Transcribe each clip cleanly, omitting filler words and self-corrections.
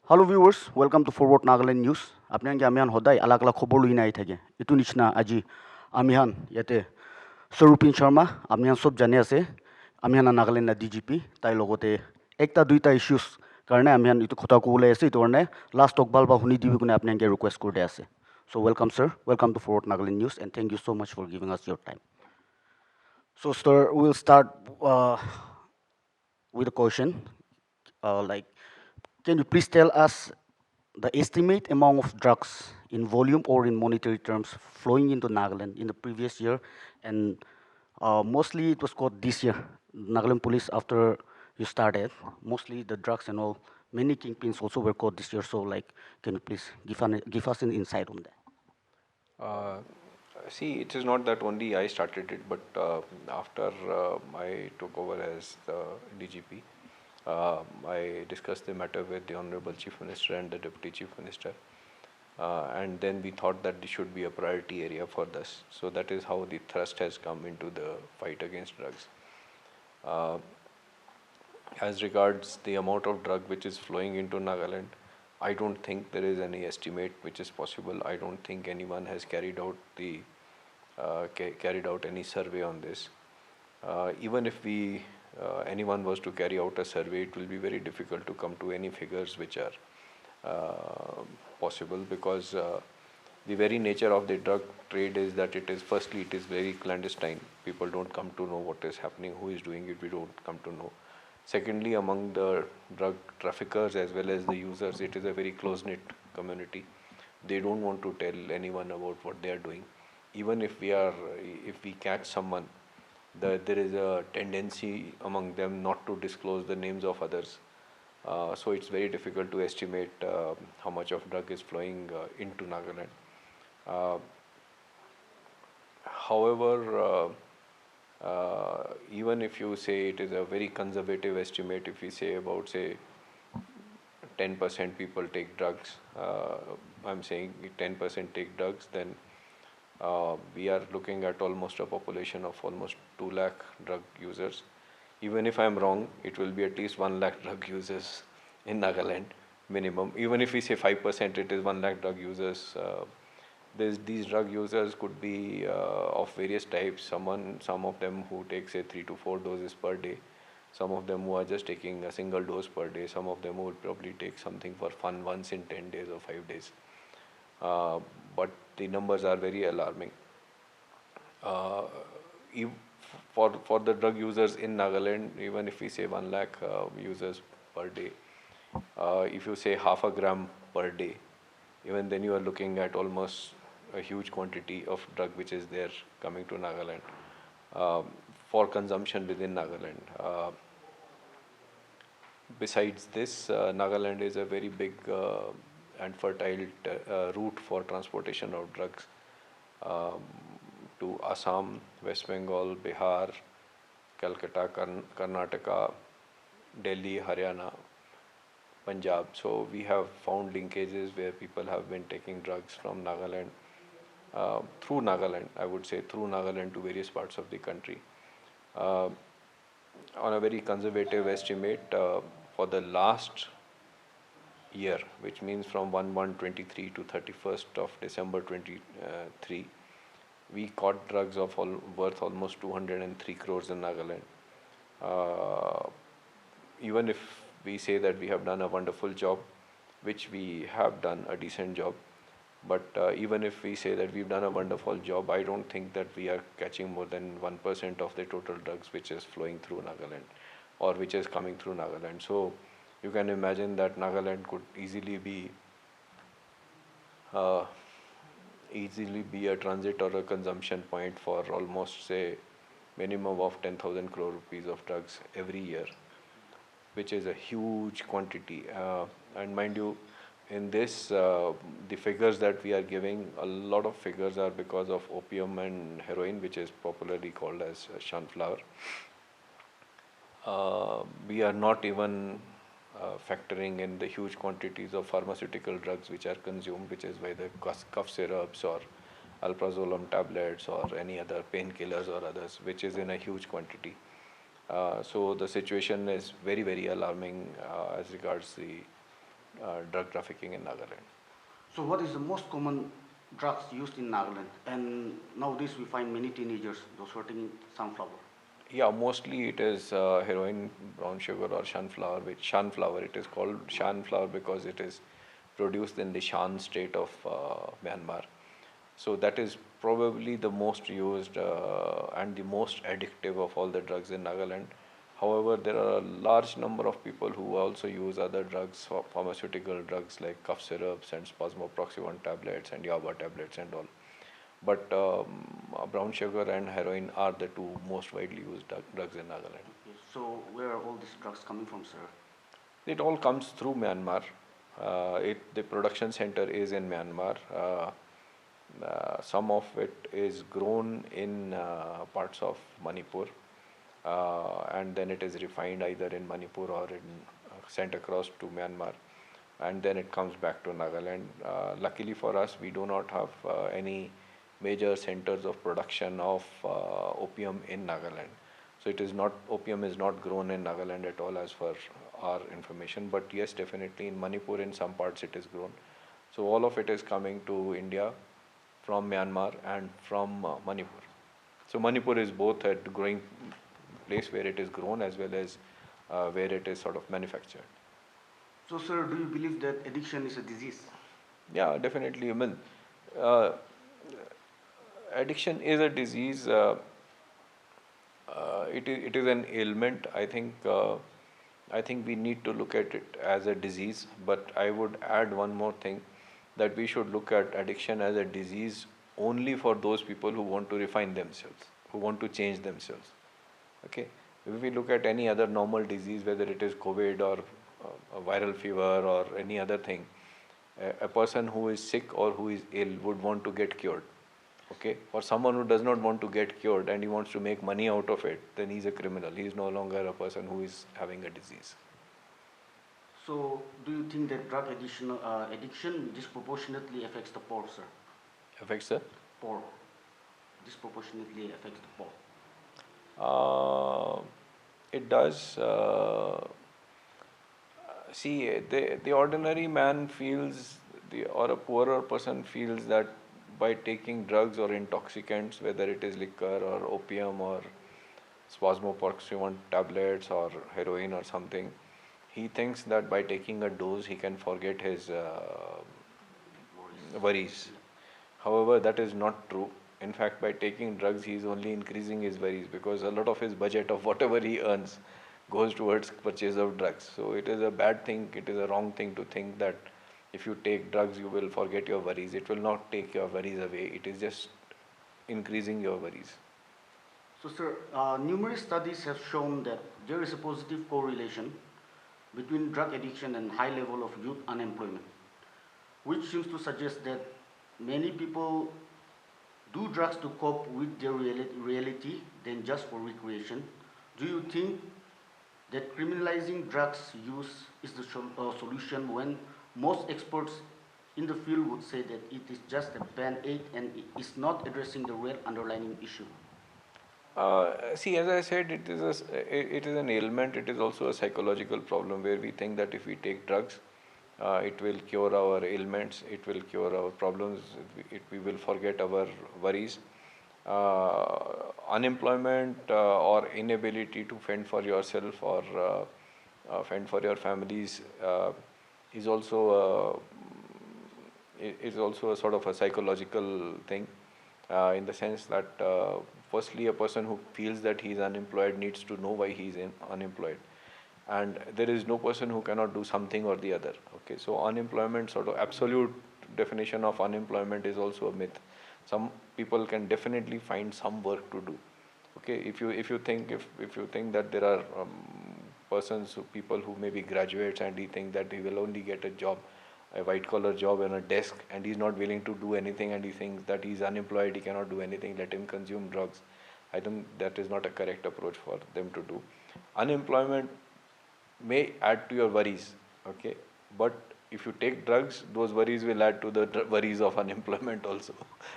Hello viewers, welcome to Forward Nagaland News. Apni amihan hodai alak alak khobor lui nai thake. Itu nichna aji amihan yate Sir Rupin Sharma amihan sob jane ase. Amihan Nagaland na DGP tai logote ekta duita issues karne amihan itu khota ko ule ase itu karne last talk bal ba huni dibi kune apni ke request kurde ase. So welcome sir, welcome to Forward Nagaland News and thank you so much for giving us your time. So sir, we'll start with a question. Like, can you please tell us the estimate amount of drugs in volume or in monetary terms flowing into Nagaland in the previous year, and mostly it was caught this year. Nagaland police, after you started, mostly the drugs and all, many kingpins also were caught this year. So, like, can you please give us an insight on that? Uh, See, it is not that only I started it, but after I took over as the DGP, I discussed the matter with the Honorable Chief Minister and the Deputy Chief Minister. And then we thought that this should be a priority area for this. So that is how the thrust has come into the fight against drugs. Uh, as regards the amount of drug which is flowing into Nagaland, I don't think there is any estimate which is possible. I don't think anyone has carried out any survey on this. Even if anyone was to carry out a survey, it will be very difficult to come to any figures which are possible, because the very nature of the drug trade is that it is very clandestine. People don't come to know what is happening, who is doing it. We don't come to know. Secondly, among the drug traffickers as well as the users, it is a very close-knit community. They don't want to tell anyone about what they are doing. Even if we catch someone, there is a tendency among them not to disclose the names of others. So it's very difficult to estimate how much of drug is flowing into Nagaland. Uh, However, even if you say it is a very conservative estimate, if we say about, say, 10% people take drugs, I'm saying 10% take drugs, then we are looking at almost a population of almost 2 lakh drug users. Even if I'm wrong, it will be at least 1 lakh drug users in Nagaland minimum. Even if we say 5%, it is 1 lakh drug users. These drug users could be of various types. Some of them who take, say, 3 to 4 doses per day. Some of them who are just taking a single dose per day. Some of them who will probably take something for fun once in 10 days or 5 days. But the numbers are very alarming. Uh, if, for the drug users in Nagaland, even if we say 1 lakh users per day, if you say half a gram per day, even then you are looking at almost a huge quantity of drug which is there coming to Nagaland for consumption within Nagaland. Besides this, Nagaland is a very big and fertile route for transportation of drugs um, to Assam, West Bengal, Bihar, Calcutta, Karnataka, Delhi, Haryana, Punjab. So we have found linkages where people have been taking drugs from Nagaland, through Nagaland, I would say, through Nagaland to various parts of the country. Uh, on a very conservative estimate, for the last year, which means from 1/1/23 to 31st of December 23, we caught drugs of worth almost 203 crores in Nagaland. Uh, Even if we say that we have done a wonderful job, which we have done a decent job, but even if we say that we've done a wonderful job, I don't think that we are catching more than 1% of the total drugs which is flowing through Nagaland or which is coming through Nagaland. So you can imagine that Nagaland could uh, easily be a transit or a consumption point for almost, say, minimum of 10,000 crore rupees of drugs every year, which is a huge quantity. And mind you, in this, the figures that we are giving, a lot of figures are because of opium and heroin, which is popularly called as sunflower. We are not even factoring in the huge quantities of pharmaceutical drugs which are consumed, which is why the cough syrups or alprazolam tablets or any other painkillers or others, which is in a huge quantity. So the situation is very, very alarming as regards the drug trafficking in Nagaland. So what is the most common drugs used in Nagaland? And nowadays we find many teenagers, those sorting sunflower. Yeah, mostly it is heroin, brown sugar, or sunflower. Which sunflower, it is called sunflower because it is produced in the Shan state of Myanmar. So that is probably the most used and the most addictive of all the drugs in Nagaland. However, there are a large number of people who also use other drugs, pharmaceutical drugs like cough syrups and spasmoproxy 1 tablets and yaba tablets and all. But brown sugar and heroin are the two most widely used drugs in Nagaland. Okay. So where are all these drugs coming from, sir? It all comes through Myanmar. The production center is in Myanmar. Some of it is grown in parts of Manipur, and then it is refined either in Manipur or sent across to Myanmar, and then it comes back to Nagaland. Luckily for us, we do not have any major centers of production of opium in Nagaland. So it is not, opium is not grown in Nagaland at all as per our information, but yes, definitely in Manipur in some parts it is grown. So all of it is coming to India from Myanmar and from Manipur. So Manipur is both a growing place where it is grown as well as where it is sort of manufactured. So, sir, do you believe that addiction is a disease? Yeah, definitely. I mean, addiction is a disease. It is an ailment. I think we need to look at it as a disease. But I would add one more thing, that we should look at addiction as a disease only for those people who want to refine themselves, who want to change themselves. Okay. If we look at any other normal disease, whether it is COVID or a viral fever or any other thing, a person who is sick or who is ill would want to get cured. Okay, for someone who does not want to get cured and he wants to make money out of it, then he's a criminal. He is no longer a person who is having a disease. So, do you think that addiction disproportionately affects the poor, sir? Affects the Poor. Disproportionately affects the poor. it does. See, the ordinary man feels, or a poorer person feels that by taking drugs or intoxicants, whether it is liquor or opium or spasmoproxy 1 tablets or heroin or something, he thinks that by taking a dose he can forget his worries. However, that is not true. In fact, by taking drugs, he is only increasing his worries because a lot of his budget of whatever he earns goes towards purchase of drugs. So it is a bad thing, it is a wrong thing to think that if you take drugs, you will forget your worries. It will not take your worries away. It is just increasing your worries. So, sir, numerous studies have shown that there is a positive correlation between drug addiction and high level of youth unemployment, which seems to suggest that many people do drugs to cope with their reality than just for recreation. Do you think that criminalizing drugs use is the solution when most experts in the field would say that it is just a band-aid and it is not addressing the real underlying issue? See, as I said, it is an ailment. It is also a psychological problem where we think that if we take drugs, it will cure our ailments, it will cure our problems, we will forget our worries. Unemployment or inability to fend for yourself or fend for your families is also is also a sort of a psychological thing, in the sense that firstly a person who feels that he is unemployed needs to know why he is unemployed, and there is no person who cannot do something or the other. Okay, so unemployment, sort of absolute definition of unemployment, is also a myth. Some people can definitely find some work to do. Okay, if you think that there are people who may be graduates and he think that he will only get a job, a white collar job on a desk, and he's not willing to do anything, and he thinks that he's unemployed, he cannot do anything, let him consume drugs. I think that is not a correct approach for them to do. Unemployment may add to your worries, okay, but if you take drugs, those worries will add to the worries of unemployment also.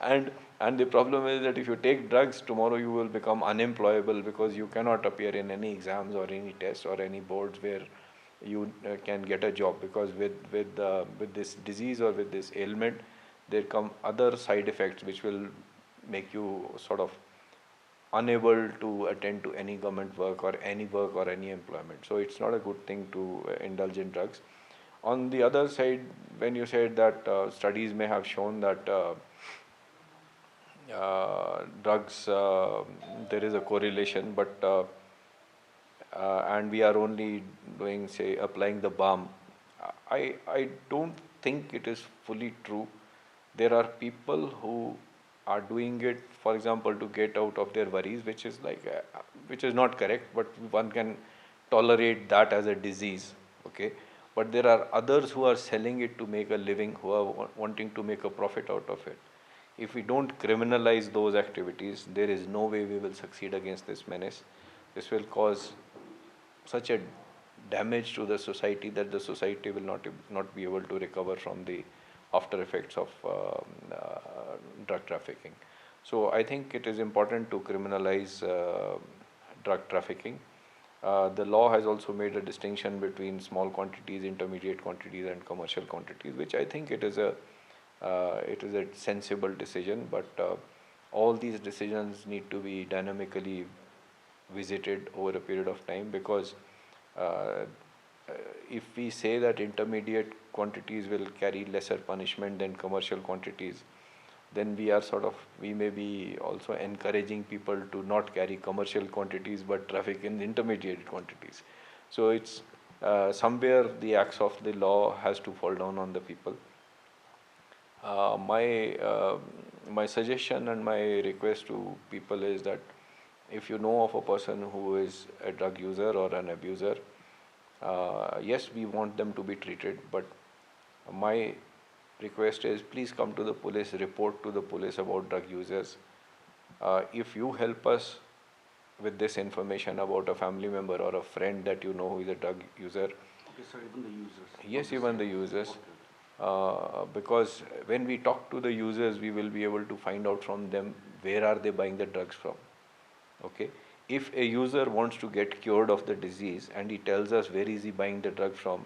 And the problem is that if you take drugs, tomorrow you will become unemployable because you cannot appear in any exams or any tests or any boards where you can get a job, because with this disease or with this ailment, there come other side effects which will make you sort of unable to attend to any government work or any employment. So it's not a good thing to indulge in drugs. On the other side, when you said that studies may have shown that drugs, there is a correlation, but and we are only doing, say, applying the balm. I don't think it is fully true. There are people who are doing it, for example, to get out of their worries, which is like, which is not correct, but one can tolerate that as a disease, okay? But there are others who are selling it to make a living, who are wanting to make a profit out of it. If we don't criminalize those activities, there is no way we will succeed against this menace. This will cause such a damage to the society that the society will not be able to recover from the after effects of drug trafficking. So I think it is important to criminalize drug trafficking. The law has also made a distinction between small quantities, intermediate quantities, and commercial quantities, which I think it is a sensible decision. But all these decisions need to be dynamically visited over a period of time, because uh, if we say that intermediate quantities will carry lesser punishment than commercial quantities, then we may be also encouraging people to not carry commercial quantities but traffic in intermediate quantities. So it's somewhere the axe of the law has to fall down on the people. My suggestion and my request to people is that if you know of a person who is a drug user or an abuser, yes, we want them to be treated, but my request is, please come to the police, report to the police about drug users. If you help us with this information about a family member or a friend that you know who is a drug user. Okay, sir, even the users. Yes, even the users. Because when we talk to the users, we will be able to find out from them where are they buying the drugs from. Okay. If a user wants to get cured of the disease and he tells us where is he buying the drug from,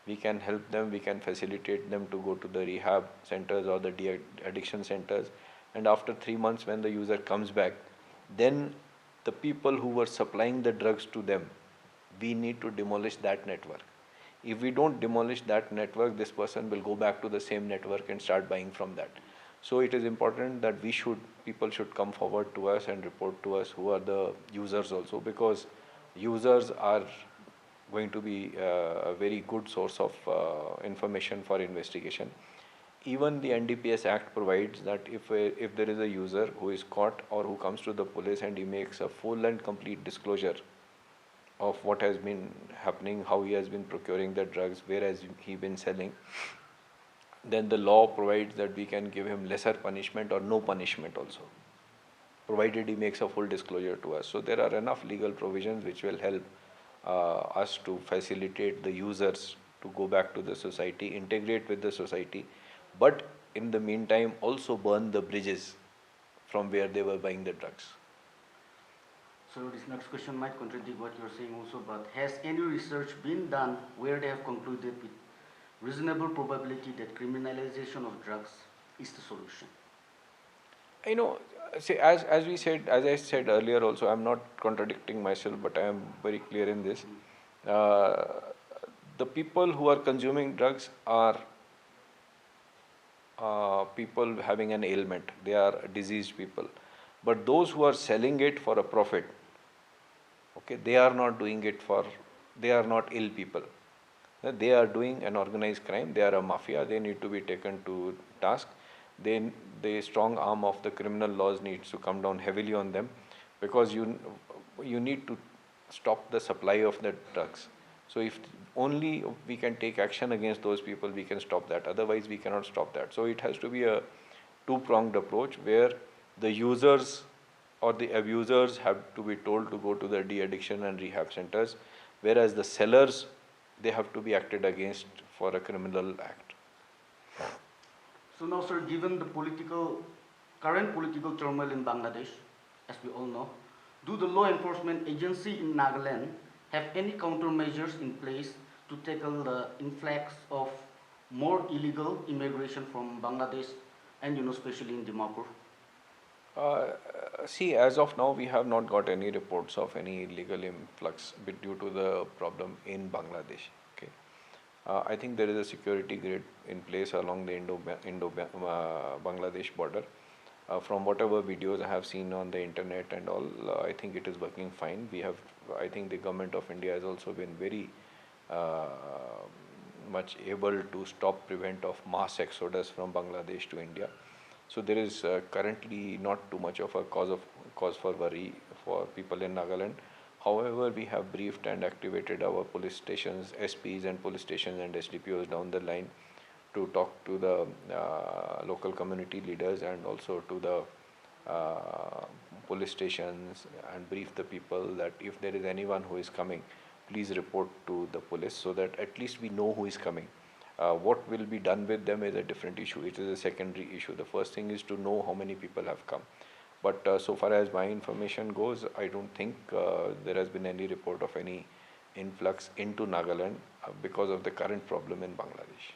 we can help them, we can facilitate them to go to the rehab centers or the addiction centers. And after 3 months, when the user comes back, then the people who were supplying the drugs to them, we need to demolish that network. If we don't demolish that network, this person will go back to the same network and start buying from that. So it is important that people should come forward to us and report to us who are the users also, because users are going to be a very good source of information for investigation. Even the NDPS Act provides that if there is a user who is caught or who comes to the police and he makes a full and complete disclosure of what has been happening, how he has been procuring the drugs, where has he been selling, then the law provides that we can give him lesser punishment or no punishment also, provided he makes a full disclosure to us. So there are enough legal provisions which will help us to facilitate the users to go back to the society, integrate with the society, but in the meantime also burn the bridges from where they were buying the drugs. So this next question might contradict what you're saying also, but has any research been done where they have concluded with reasonable probability that criminalization of drugs is the solution? See, as I said earlier also, I'm not contradicting myself, but I am very clear in this. Uh, the people who are consuming drugs are people having an ailment. They are diseased people. But those who are selling it for a profit, okay, they are not doing it they are not ill people. They are doing an organized crime. They are a mafia. They need to be taken to task. The strong arm of the criminal laws needs to come down heavily on them, because you need to stop the supply of the drugs. So if only we can take action against those people, we can stop that. Otherwise, we cannot stop that. So it has to be a two-pronged approach, where the users or the abusers have to be told to go to the de-addiction and rehab centers, whereas the sellers, they have to be acted against for a criminal act. So now, sir, given the current political turmoil in Bangladesh, as we all know, do the law enforcement agency in Nagaland have any countermeasures in place to tackle the influx of more illegal immigration from Bangladesh and especially in Dimapur? Uh, See, as of now, we have not got any reports of any illegal influx due to the problem in Bangladesh. Okay, I think there is a security grid in place along the Indo Bangladesh border. From whatever videos I have seen on the internet and all, I think it is working fine. I think the government of India has also been very uh, much able to prevent of mass exodus from Bangladesh to India. So there is currently not too much of a cause for worry for people in Nagaland. However, we have briefed and activated our police stations, SPs and police stations and SDPOs down the line to talk to the local community leaders and also to the police stations and brief the people that if there is anyone who is coming, please report to the police so that at least we know who is coming. What will be done with them is a different issue. It is a secondary issue. The first thing is to know how many people have come. But so far as my information goes, I don't think there has been any report of any influx into Nagaland because of the current problem in Bangladesh.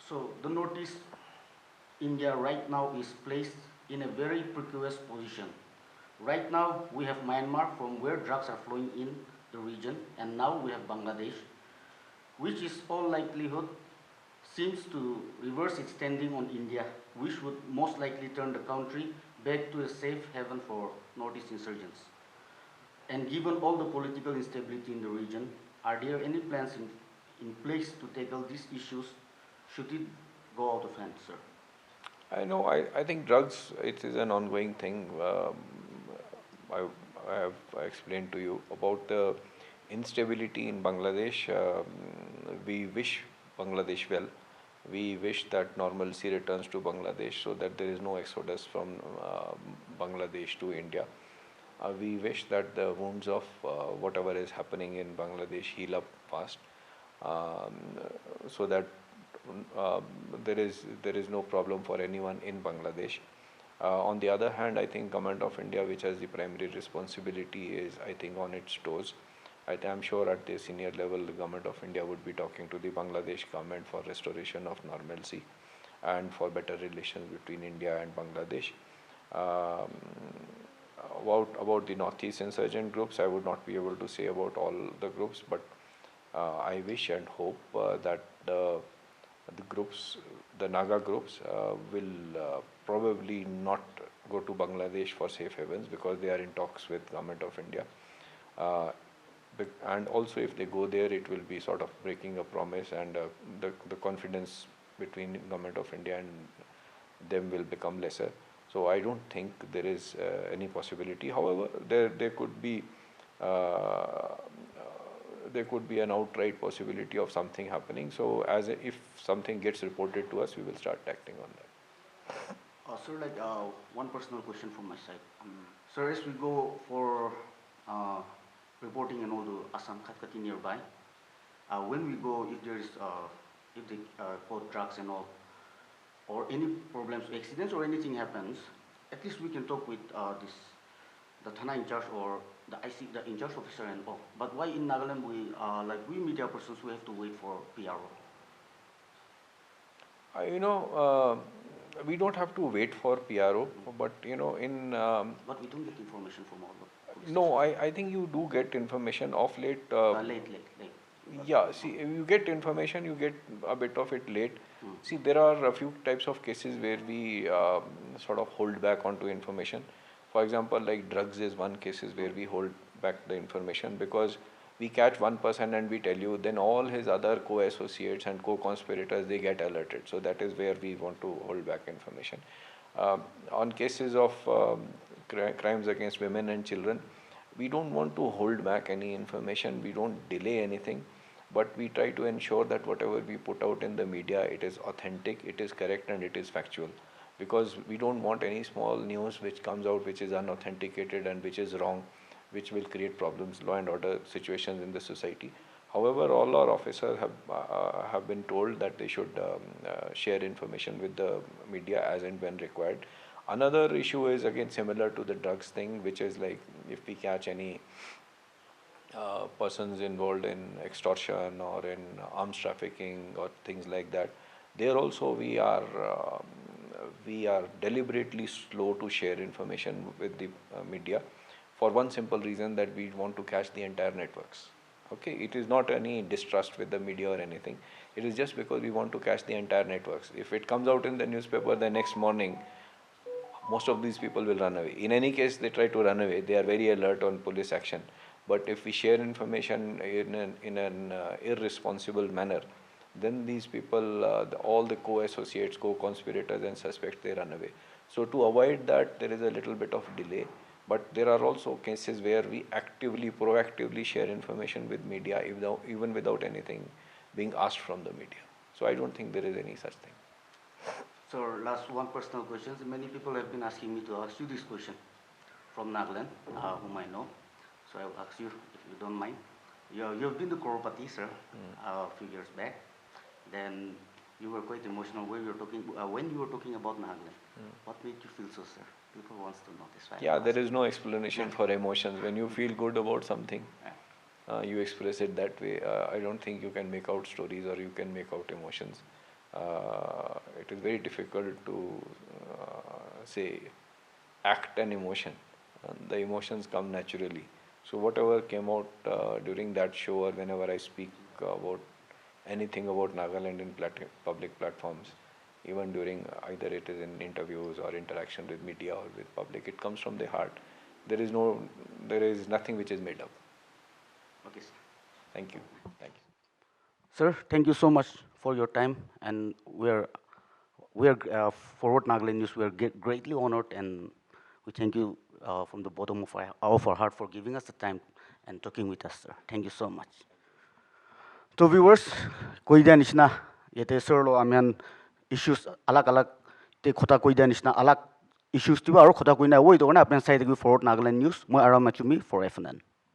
So the Northeast India right now is placed in a very precarious position. Right now we have Myanmar from where drugs are flowing in the region, and now we have Bangladesh, which is all likelihood seems to reverse its standing on India, which would most likely turn the country back to a safe haven for Northeast insurgents. And given all the political instability in the region, are there any plans in place to tackle these issues should it go out of hand, sir? I know. I think drugs. It is an ongoing thing. I, I have explained to you about the instability in Bangladesh. We wish Bangladesh well. We wish that normalcy returns to Bangladesh so that there is no exodus from Bangladesh to India. We wish that the wounds of whatever is happening in Bangladesh heal up fast, um, so that uh, there is no problem for anyone in Bangladesh. On the other hand, I think Government of India, which has the primary responsibility, is I think on its toes. I'm sure at the senior level, the Government of India would be talking to the Bangladesh government for restoration of normalcy and for better relations between India and Bangladesh. Um, about the Northeast insurgent groups, I would not be able to say about all the groups, but I wish and hope that the groups, the Naga groups, will probably not go to Bangladesh for safe havens because they are in talks with Government of India. Uh, and also, if they go there, it will be sort of breaking a promise, and the confidence between Government of India and them will become lesser. So I don't think there is any possibility. However, there could be uh, there could be an outright possibility of something happening. So if something gets reported to us, we will start acting on that. Sir, one personal question from my side. Sir, as we go for uh, reporting and all the Assam Khatkati nearby, when we go, if there is, if they caught drugs and all, or any problems, accidents or anything happens, at least we can talk with the Thana in charge or the IC, the in charge officer and all. But why in Nagaland we media persons, we have to wait for PRO? We don't have to wait for PRO, but in But we don't get information from all the police no, stations. I think you do get information of late. Late. Yeah, see, if you get information, you get a bit of it late. Hmm. See, there are a few types of cases where we sort of hold back onto information. For example, like drugs is one cases where we hold back the information because we catch one person and we tell you, then all his other co-associates and co-conspirators, they get alerted. So that is where we want to hold back information. On cases of crimes against women and children, we don't want to hold back any information. We don't delay anything, but we try to ensure that whatever we put out in the media, it is authentic, it is correct, and it is factual, because we don't want any small news which comes out which is unauthenticated and which is wrong, which will create problems, law and order situations in the society. However, all our officers have been told that they should share information with the media as and when required. Another issue is again similar to the drugs thing, which is like if we catch any persons involved in extortion or in arms trafficking or things like that, there also we are deliberately slow to share information with the media, for one simple reason, that we want to catch the entire networks. Okay, it is not any distrust with the media or anything. It is just because we want to catch the entire networks. If it comes out in the newspaper the next morning, most of these people will run away. In any case, they try to run away. They are very alert on police action. But if we share information in an irresponsible manner, then these people, all the co-associates, co-conspirators and suspects, they run away. So to avoid that, there is a little bit of delay. But there are also cases where we actively, proactively share information with media, even without anything being asked from the media. So I don't think there is any such thing. So last one personal question. Many people have been asking me to ask you this question from Nagaland, whom I know. So I will ask you, if you don't mind. You've been to Koropati, sir, a few years back. Then you were quite emotional when you were talking about Nagaland. What made you feel so, sir? People wants to know this. Yeah, there is no explanation for emotions. When you feel good about something, you express it that way. I don't think you can make out stories or you can make out emotions. It is very difficult to say act an emotion. The emotions come naturally. So whatever came out during that show, or whenever I speak about anything about Nagaland in public platforms, even during either it is in interviews or interaction with media or with public, it comes from the heart. There is nothing which is made up. Okay, sir. Thank you. Thank you. Sir, thank you so much for your time, and we are Forward Nagaland News. We are greatly honored, and we thank you from the bottom of our heart for giving us the time and talking with us, sir. Thank you so much. So viewers, koi dia nishna yete sir lo amian issues alag alag te khota koi dia nishna alag issues tiba aro khota koi na woi to na apan side Forward Nagaland News. Moi Aram Machumi for FNN.